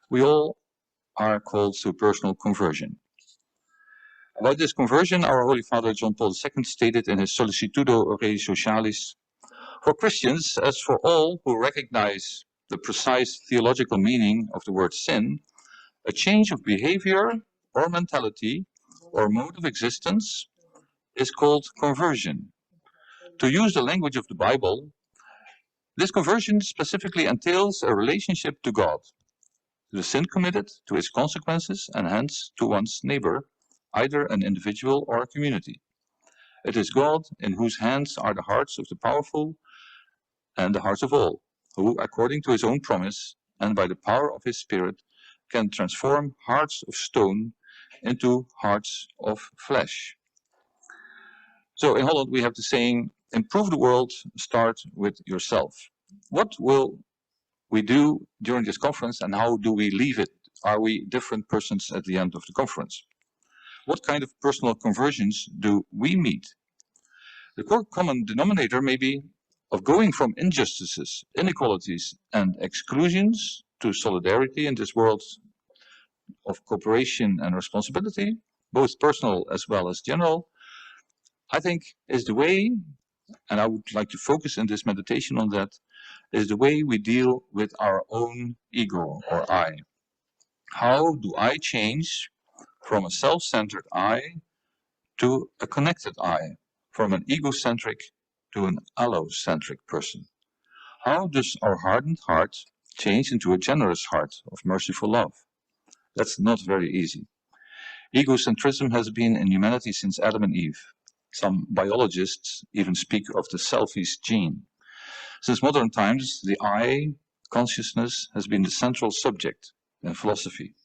We all are called to personal conversion. About this conversion, our Holy Father John Paul II stated in his Solicitudo Rei Socialis, "For Christians, as for all who recognize the precise theological meaning of the word sin, a change of behavior or mentality or mode of existence is called conversion. To use the language of the Bible, this conversion specifically entails a relationship to God, to the sin committed, to its consequences, and hence to one's neighbor, either an individual or a community. It is God in whose hands are the hearts of the powerful and the hearts of all, who, according to his own promise and by the power of his Spirit, can transform hearts of stone into hearts of flesh." So in Holland we have the saying, "Improve the world, start with yourself." What will we do during this conference and how do we leave it? Are we different persons at the end of the conference? What kind of personal conversions do we meet? The core common denominator may be of going from injustices, inequalities, and exclusions to solidarity in this world of cooperation and responsibility, both personal as well as general, I think is the way, and I would like to focus in this meditation on that, is the way we deal with our own ego or I. How do I change from a self-centered I to a connected I, from an egocentric to an allocentric person? How does our hardened heart change into a generous heart of merciful love? That's not very easy. Egocentrism has been in humanity since Adam and Eve. Some biologists even speak of the selfish gene. Since modern times, the I consciousness has been the central subject in philosophy.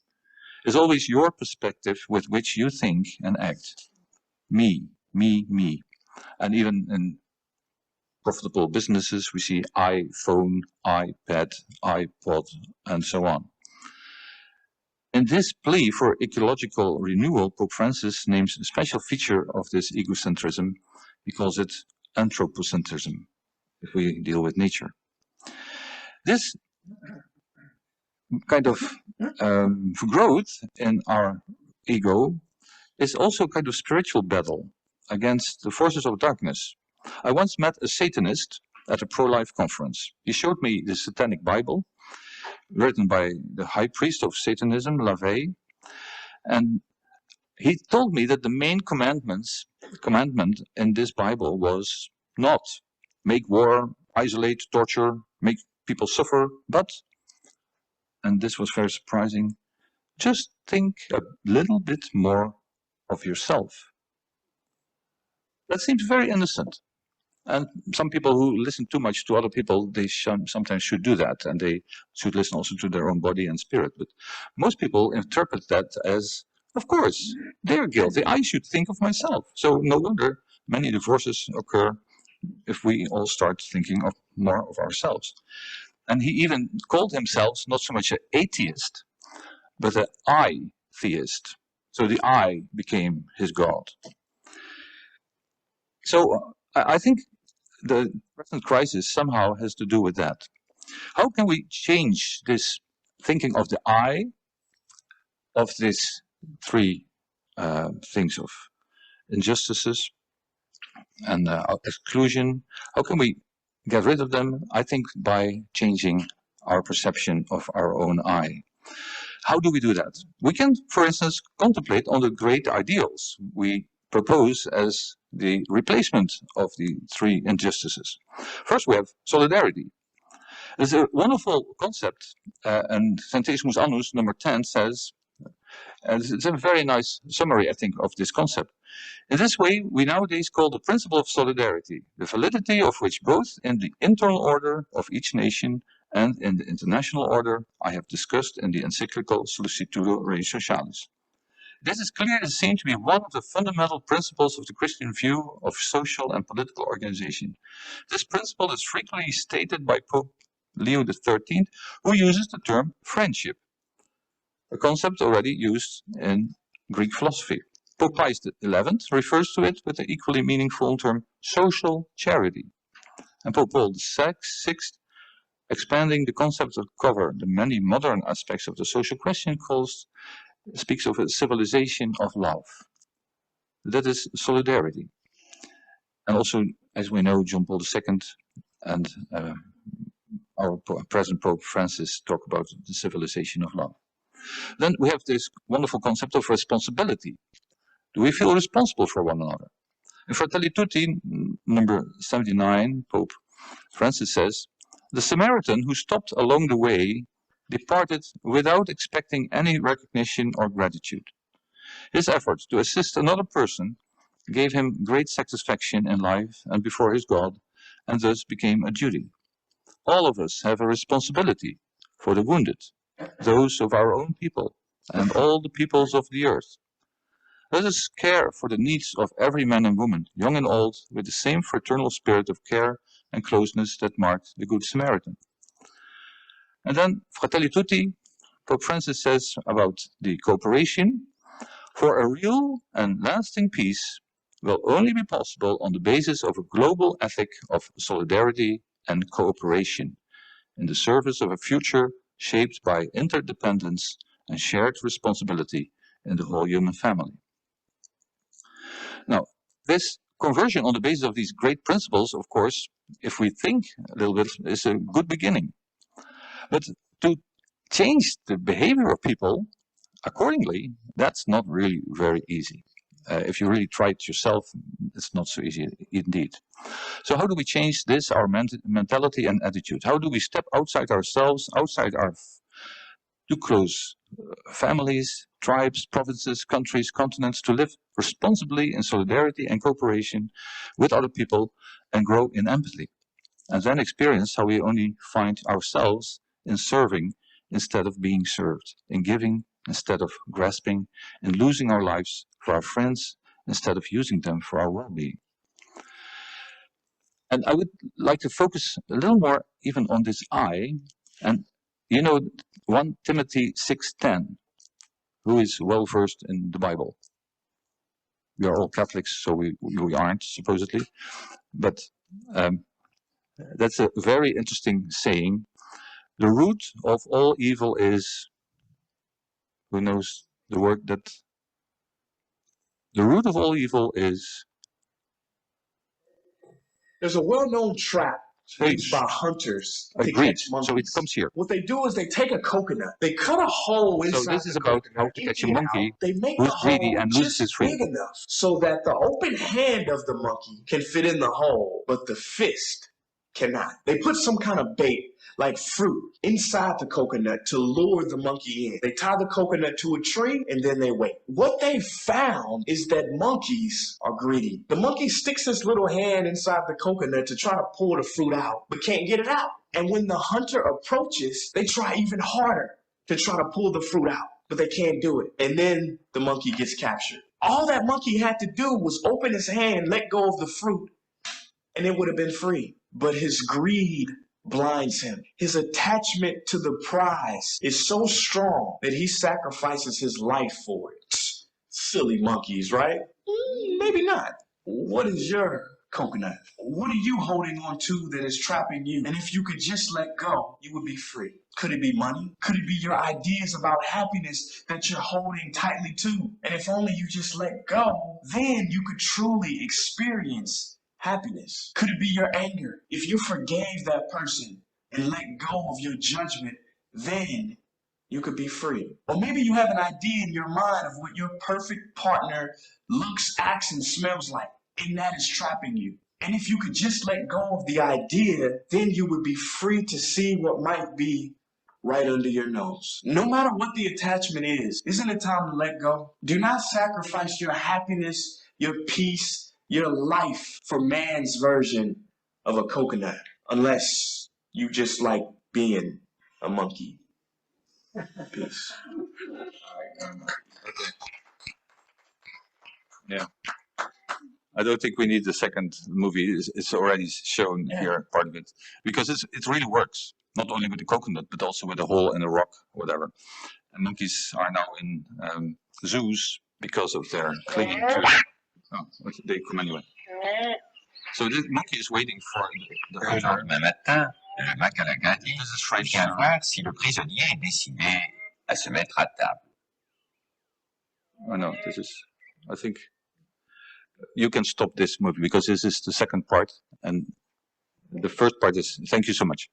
It's always your perspective with which you think and act. Me, me, me. And even in profitable businesses, we see iPhone, iPad, iPod, and so on. In this plea for ecological renewal, Pope Francis names a special feature of this egocentrism. He calls it anthropocentrism, if we deal with nature. This kind of growth in our ego is also a kind of spiritual battle against the forces of darkness. I once met a Satanist at a pro-life conference. He showed me the Satanic Bible, written by the high priest of Satanism, LaVey, and he told me that the main commandment in this Bible was not make war, isolate, torture, make people suffer, but, and this was very surprising, just think a little bit more of yourself. That seems very innocent. And some people who listen too much to other people, they sometimes should do that, and they should listen also to their own body and spirit. But most people interpret that as, of course, they're guilty. I should think of myself. So no wonder many divorces occur if we all start thinking of more of ourselves. And he even called himself not so much an atheist, but an I-theist. So the I became his God. So I think the present crisis somehow has to do with that. How can we change this thinking of the I, of these three things of injustices and exclusion? How can we get rid of them? I think by changing our perception of our own I. How do we do that? We can, for instance, contemplate on the great ideals we propose as the replacement of the three injustices. First, we have solidarity. It's a wonderful concept, and Centesimus Annus number 10 says, and it's a very nice summary, I think, of this concept. In this way, we nowadays call the principle of solidarity, the validity of which both in the internal order of each nation and in the international order I have discussed in the encyclical Solicitudo Rei Socialis. This is clearly seen to be one of the fundamental principles of the Christian view of social and political organization. This principle is frequently stated by Pope Leo XIII, who uses the term friendship, a concept already used in Greek philosophy. Pope Pius XI refers to it with the equally meaningful term social charity. And Pope Paul VI expanding the concept to cover the many modern aspects of the social question speaks of a civilization of love. That is solidarity. And also, as we know, John Paul II and our present Pope Francis talk about the civilization of love. Then we have this wonderful concept of responsibility. Do we feel responsible for one another? In Fratelli Tutti, number 79, Pope Francis says, the Samaritan who stopped along the way departed without expecting any recognition or gratitude. His effort to assist another person gave him great satisfaction in life and before his God, and thus became a duty. All of us have a responsibility for the wounded, those of our own people, and all the peoples of the earth. Let us care for the needs of every man and woman, young and old, with the same fraternal spirit of care and closeness that marked the Good Samaritan. And then Fratelli Tutti, Pope Francis says about the cooperation, for a real and lasting peace will only be possible on the basis of a global ethic of solidarity and cooperation in the service of a future shaped by interdependence and shared responsibility in the whole human family. Now, this conversion on the basis of these great principles, of course, if we think a little bit, is a good beginning. But to change the behavior of people accordingly, that's not really very easy. If you really try it yourself, it's not so easy indeed. So how do we change this, our mentality and attitude? How do we step outside ourselves, outside our too close families, tribes, provinces, countries, continents, to live responsibly in solidarity and cooperation with other people and grow in empathy? And then experience how we only find ourselves in serving instead of being served, in giving instead of grasping, in losing our lives for our friends instead of using them for our well-being. And I would like to focus a little more even on this I. And you know, 1 Timothy 6:10, who is well versed in the Bible? We are all Catholics, so we aren't, supposedly. But that's a very interesting saying. The root of all evil is, who knows the word that? The root of all evil is. There's a well-known trap used by hunters to catch monkeys. So it comes here. What they do is they take a coconut, they cut a hole inside. So this is about how to catch a monkey who's greedy and loses his freedom. Big enough so that the open hand of the monkey can fit in the hole, but the fist cannot. They put some kind of bait, like fruit, inside the coconut to lure the monkey in. They tie the coconut to a tree and then they wait. What they found is that monkeys are greedy. The monkey sticks his little hand inside the coconut to try to pull the fruit out, but can't get it out. And when the hunter approaches, they try even harder to try to pull the fruit out, but they can't do it. And then the monkey gets captured. All that monkey had to do was open his hand, let go of the fruit, and it would have been free. But his greed blinds him. His attachment to the prize is so strong that he sacrifices his life for it. Silly monkeys, right? Maybe not. What is your coconut? What are you holding on to that is trapping you? And if you could just let go, you would be free. Could it be money? Could it be your ideas about happiness that you're holding tightly to? And if only you just let go, then you could truly experience happiness. Could it be your anger? If you forgave that person and let go of your judgment, then you could be free. Or maybe you have an idea in your mind of what your perfect partner looks, acts, and smells like, and that is trapping you. And if you could just let go of the idea, then you would be free to see what might be right under your nose. No matter what the attachment is, isn't it time to let go? Do not sacrifice your happiness, your peace, your life for man's version of a coconut, unless you just like being a monkey. Peace. Yeah. I don't think we need the second movie. It's already shown here, part of it, because it really works. Not only with the coconut, but also with the hole in the rock, or whatever. And monkeys are now in zoos because of their clinging to. Oh, they come anyway. So this monkey is waiting for the hunter. Le Macalaga dit Viens voir si le prisonnier est décidé à se mettre à table. Oh no, this is, I think, you can stop this movie because this is the second part and the first part is, thank you so much.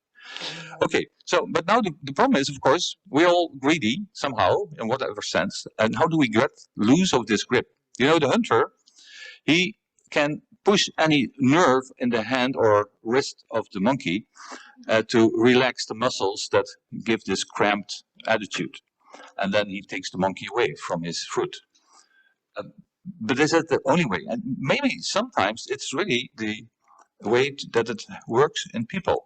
Okay, so, but now the problem is, of course, we're all greedy somehow in whatever sense. And how do we get loose of this grip? You know, the hunter, he can push any nerve in the hand or wrist of the monkey to relax the muscles that give this cramped attitude. And then he takes the monkey away from his foot. But is that the only way? And maybe sometimes it's really the way that it works in people.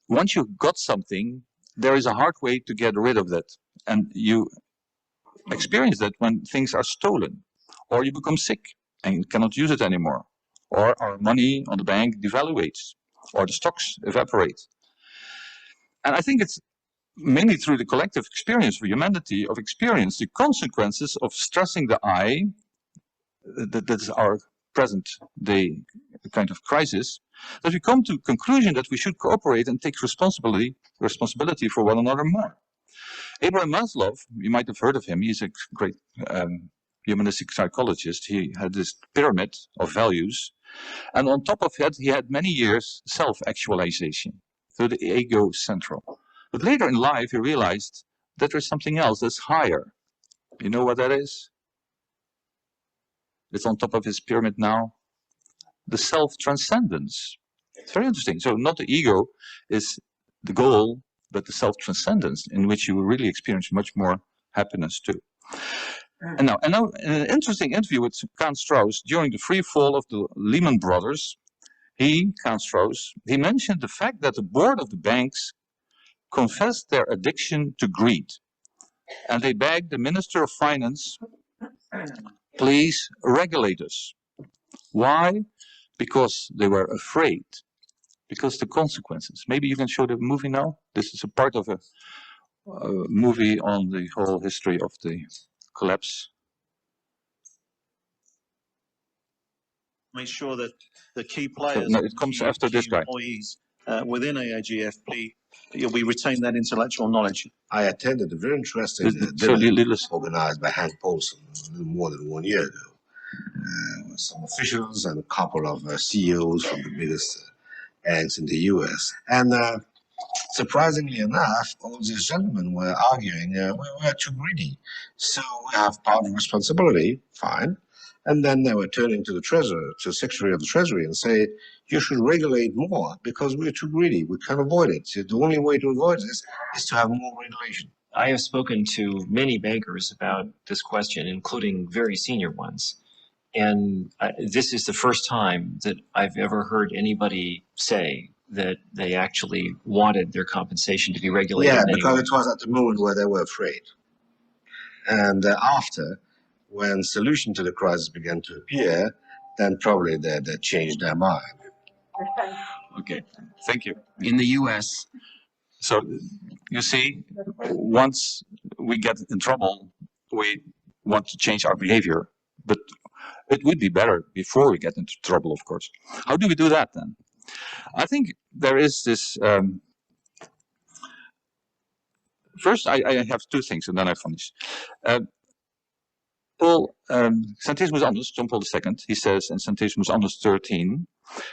Once you've got something, there is a hard way to get rid of that. And you experience that when things are stolen, or you become sick and you cannot use it anymore, or our money on the bank devaluates, or the stocks evaporate. And I think it's mainly through the collective experience for humanity of experience the consequences of stressing the I, that is our present day kind of crisis, that we come to the conclusion that we should cooperate and take responsibility for one another more. Abraham Maslow, you might have heard of him, he's a great humanistic psychologist. He had this pyramid of values, and on top of that he had many years self-actualization, so the ego central. But later in life he realized that there's something else that's higher. You know what that is? It's on top of his pyramid now. The self-transcendence. It's very interesting. So not the ego is the goal, but the self-transcendence in which you will really experience much more happiness too. And now in an interesting interview with Kant Strauss during the free fall of the Lehman Brothers, Kant Strauss, he mentioned the fact that the board of the banks confessed their addiction to greed. And they begged the Minister of Finance, please regulate us. Why? Because they were afraid. Because the consequences. Maybe you can show the movie now. This is a part of a movie on the whole history of the collapse. Make sure that the key players, So, no, it comes after this guy. Employees within AAGFP, we retain that intellectual knowledge. I attended a very interesting dinner organized by Hank Paulson more than 1 year ago. With some officials and a couple of CEOs from the biggest banks in the US. And surprisingly enough, all these gentlemen were arguing we're too greedy. So we have part of responsibility, fine. And then they were turning to the treasurer, to the Secretary of the Treasury, and say, you should regulate more because we're too greedy. We can't avoid it. So the only way to avoid this is to have more regulation. I have spoken to many bankers about this question, including very senior ones. And this is the first time that I've ever heard anybody say that they actually wanted their compensation to be regulated. Yeah, because it was at the moment where they were afraid. And after, when solution to the crisis began to appear, then probably they changed their mind. Okay, thank you. In the US, so you see, once we get in trouble, we want to change our behavior, but it would be better before we get into trouble, of course. How do we do that then? I think there is this, first I have two things and then I finish. Centesimus Annus, John Paul II, he says in Centesimus Annus 13,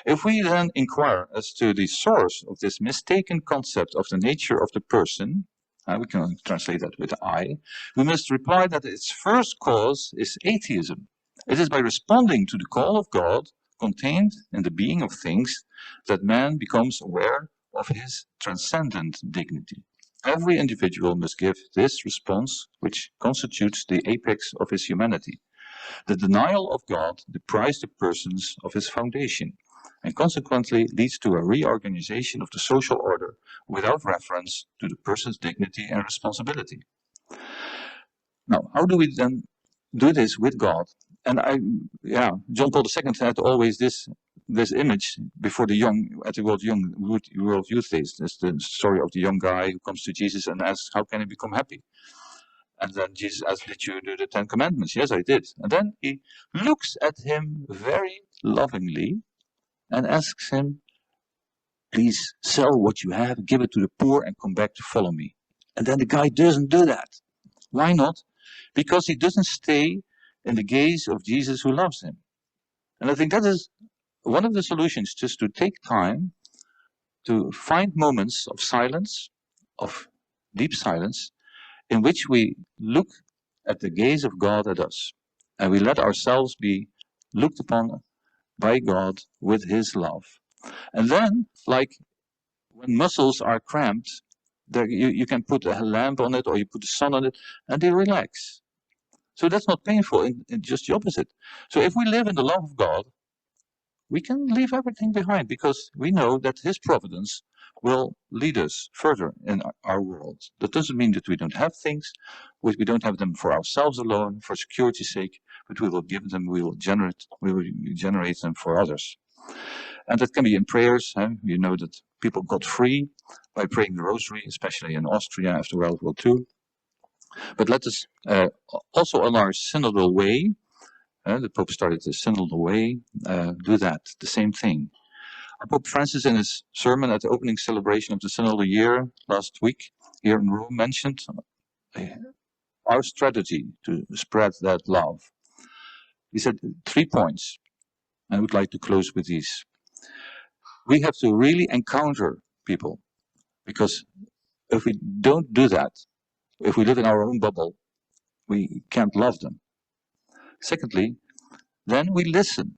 if we then inquire as to the source of this mistaken concept of the nature of the person, we can translate that with I, we must reply that its first cause is atheism. It is by responding to the call of God contained in the being of things that man becomes aware of his transcendent dignity. Every individual must give this response, which constitutes the apex of his humanity. The denial of God deprives the persons of his foundation, and consequently leads to a reorganization of the social order without reference to the person's dignity and responsibility. Now, how do we then do this with God? And John Paul II had always this image before the at the World Youth Days. That's the story of the young guy who comes to Jesus and asks, how can I become happy? And then Jesus asks, did you do the 10 Commandments? Yes, I did. And then he looks at him very lovingly and asks him, please sell what you have, give it to the poor, and come back to follow me. And then the guy doesn't do that. Why not? Because he doesn't stay in the gaze of Jesus who loves him. And I think that is one of the solutions, just to take time to find moments of silence, of deep silence, in which we look at the gaze of God at us, and we let ourselves be looked upon by God with his love. And then, like when muscles are cramped, there you can put a lamp on it or you put the sun on it and they relax. So that's not painful, and just the opposite. So if we live in the love of God, we can leave everything behind because we know that his providence will lead us further in our world. That doesn't mean that we don't have things, we don't have them for ourselves alone, for security's sake, but we will give them, we will generate them for others. And that can be in prayers. You know that people got free by praying the rosary, especially in Austria after World War II. But let us also on our synodal way, the Pope started the synodal way, do that, the same thing. Pope Francis, in his sermon at the opening celebration of the synodal year last week here in Rome, mentioned our strategy to spread that love. He said 3 points. I would like to close with these. We have to really encounter people, because if we don't do that, if we live in our own bubble, we can't love them. Secondly, then we listen,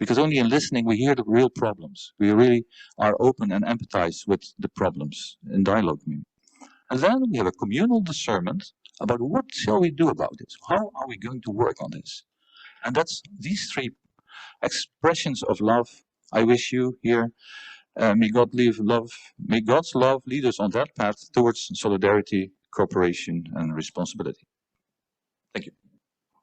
because only in listening we hear the real problems. We really are open and empathize with the problems in dialogue. And then we have a communal discernment about what shall we do about this? How are we going to work on this? And that's these 3 expressions of love I wish you here. May God's love lead us on that path towards solidarity, cooperation, and responsibility.